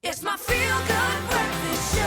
It's my feel-good breakfast show.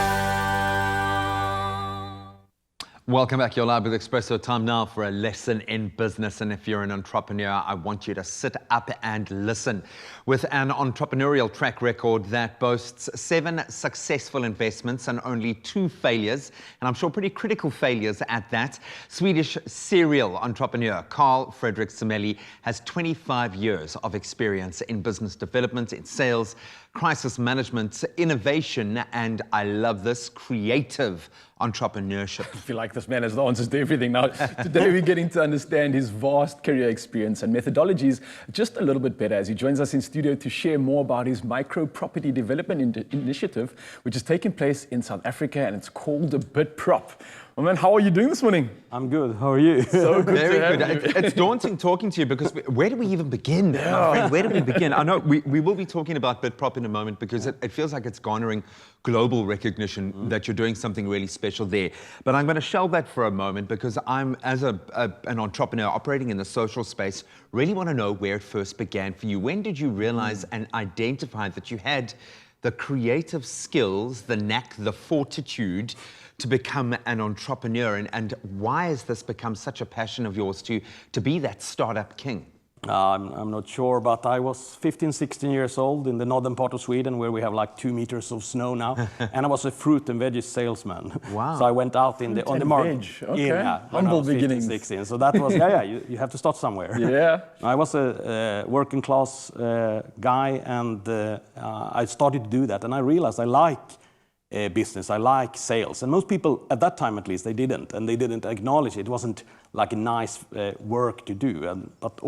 Welcome back. You're live with Expresso. Time now for a lesson in business. And if you're an entrepreneur, I want you to sit up and listen. With an entrepreneurial track record that boasts 7 successful investments and only 2 failures, and I'm sure pretty critical failures at that, Swedish serial entrepreneur Fredrik Sammeli has 25 years of experience in business development, in sales, crisis management, innovation, and I love this, creative entrepreneurship. I feel like this man has the answers to everything now. Today we're getting to understand his vast career experience and methodologies just a little bit better as he joins us in studio to share more about his micro property development initiative, which is taking place in South Africa, and it's called a BitProp. Well, man, how are you doing this morning? I'm good. How are you? So good. Very good. It's daunting talking to you because where do we even begin? My friend? Where do we begin? I know we will be talking about BitProp in a moment because it feels like it's garnering global recognition that you're doing something really special there. But I'm going to shelve that for a moment because I'm, as an entrepreneur operating in the social space, really want to know where it first began for you. When did you realize and identify that you had the creative skills, the knack, the fortitude to become an entrepreneur, and why has this become such a passion of yours to be that startup king? I'm not sure, but I was 15, 16 years old in the northern part of Sweden where we have like 2 meters of snow now, and I was a fruit and veggie salesman. Wow. So I went out on the market. Okay. Humble beginnings. 16. So that was, you have to start somewhere. Yeah. I was a working class guy, and I started to do that, and I realized I like business, I like sales, and most people at that time at least they didn't acknowledge it. It wasn't like a nice work to do, but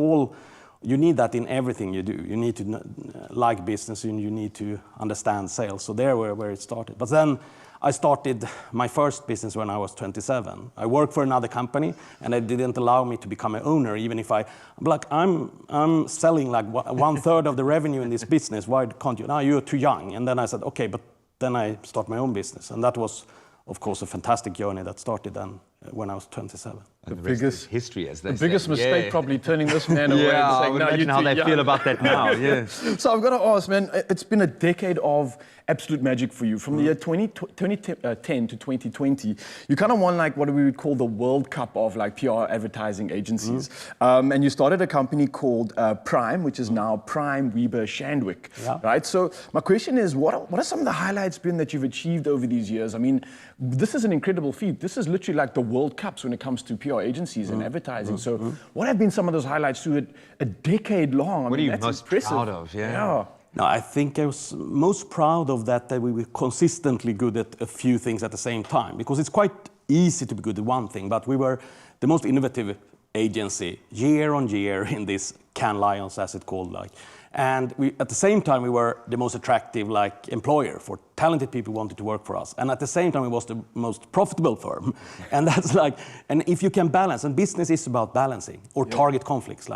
you need that in everything you do. You need to like business and you need to understand sales. So there where it started. But then I started my first business when I was 27. I worked for another company and they didn't allow me to become an owner, even if I'm selling like 1/3 of the revenue in this business. Why can't you? No, you're too young. And then I said, okay, but then I start my own business, and that was, of course, a fantastic journey that started then when I was 27. The biggest history, as they say. The biggest mistake, probably turning this man away. Yeah, and I saying, would no, imagine how they feel about that now. Yeah. So I've got to ask, man, it's been a decade of absolute magic for you. From the year 2010 to 2020, you kind of won like what we would call the World Cup of like PR advertising agencies. And you started a company called Prime, which is now Prime Weber Shandwick, right? So my question is, what are some of the highlights been that you've achieved over these years? I mean, this is an incredible feat. This is literally like the World Cups when it comes to PR agencies and advertising. So what have been some of those highlights through a decade long? What are you most proud of? Yeah. No, I think I was most proud of that we were consistently good at a few things at the same time, because it's quite easy to be good at one thing, but we were the most innovative agency year on year in this Cannes Lions, as it's called, like. And at the same time, we were the most attractive employer for talented people who wanted to work for us. And at the same time, it was the most profitable firm. And that's and if you can balance, and business is about balancing or target conflicts.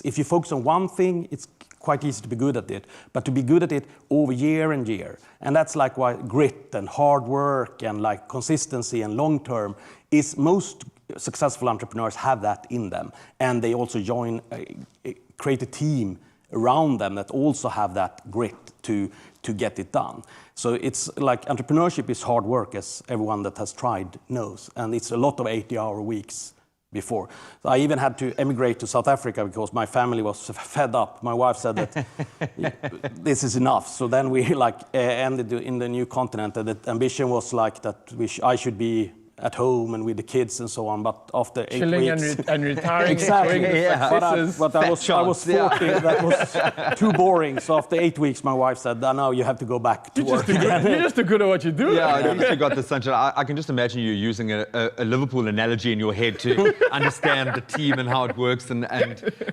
If you focus on one thing, it's quite easy to be good at it, but to be good at it over year and year. And that's why grit and hard work and consistency and long term is most successful entrepreneurs have that in them. And they also create a team around them that also have that grit to get it done. So it's entrepreneurship is hard work, as everyone that has tried knows, and it's a lot of 80-hour weeks before. So I even had to emigrate to South Africa because my family was fed up. My wife said that this is enough. So then we ended in the new continent, and the ambition was that I should be at home and with the kids and so on, but after 8 chilling weeks... and retiring, exactly, but I was 40, that was too boring. So after 8 weeks, my wife said, now you have to go back to work again. You're just too good at what you do. Yeah, at least you got the sunshine. I can just imagine you using a Liverpool analogy in your head to understand the team and how it works. And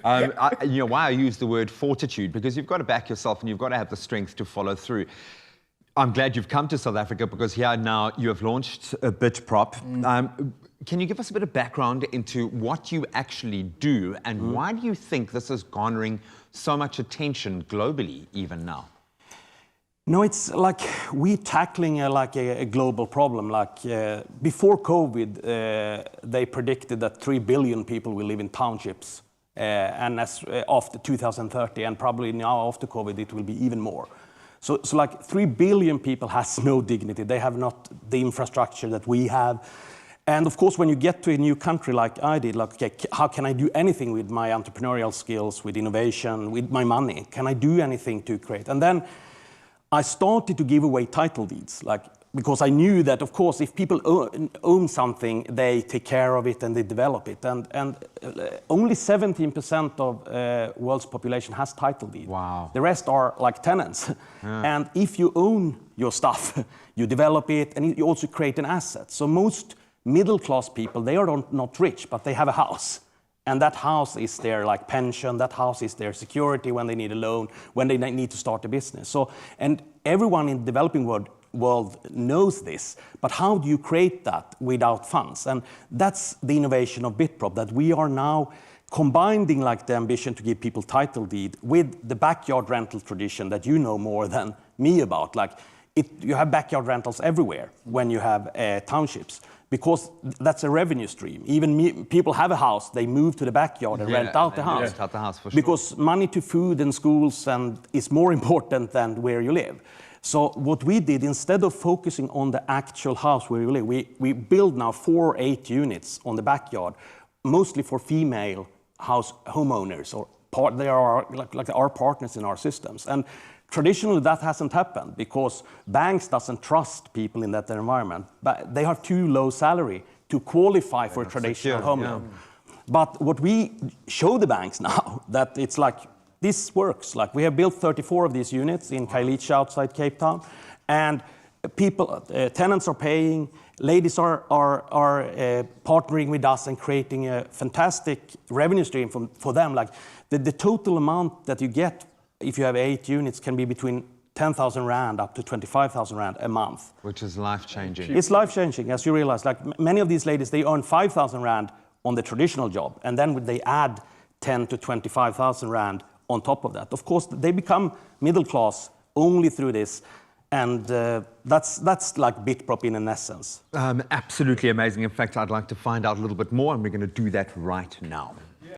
why I use the word fortitude, because you've got to back yourself and you've got to have the strength to follow through. I'm glad you've come to South Africa because here now you have launched a BitProp. Can you give us a bit of background into what you actually do and why do you think this is garnering so much attention globally even now? No, it's we're tackling a global problem. Before COVID, they predicted that 3 billion people will live in townships, and after 2030, and probably now after COVID, it will be even more. So like 3 billion people has no dignity. They have not the infrastructure that we have. And of course, when you get to a new country like I did, like, okay, how can I do anything with my entrepreneurial skills, with innovation, with my money? Can I do anything to create? And then I started to give away title deeds, like, because I knew that, of course, if people own something, they take care of it and they develop it. And only 17% of world's population has title deed. Wow. The rest are like tenants. And if you own your stuff, you develop it, and you also create an asset. So most middle-class people, they are not rich, but they have a house. And that house is their like pension, that house is their security when they need a loan, when they need to start a business. So, and everyone in the developing world knows this, but how do you create that without funds? And that's the innovation of BitProp, that we are now combining like the ambition to give people title deed with the backyard rental tradition that you know more than me about. Like you have backyard rentals everywhere when you have townships, because that's a revenue stream. Even people have a house, they move to the backyard and rent out the house. Rent out the house for sure. Because money to food and schools is more important than where you live. So what we did, instead of focusing on the actual house where you live, we build now 4 or 8 units on the backyard, mostly for female homeowners, or they are like our partners in our systems. And traditionally that hasn't happened because banks doesn't trust people in that environment, but they have too low salary to qualify for a traditional home loan. But what we show the banks now, that it's like, this works. Like we have built 34 of these units in Kailicha outside Cape Town, and tenants are paying, ladies are partnering with us and creating a fantastic revenue stream for them. Like the total amount that you get if you have 8 units can be between 10,000 Rand up to 25,000 Rand a month. Which is life-changing. It's life-changing, as you realize. Like many of these ladies, they earn 5,000 Rand on the traditional job, and then they add 10 to 25,000 Rand on top of that. Of course, they become middle class only through this, and that's like BitProp in an essence. Absolutely amazing. In fact, I'd like to find out a little bit more, and we're going to do that right now.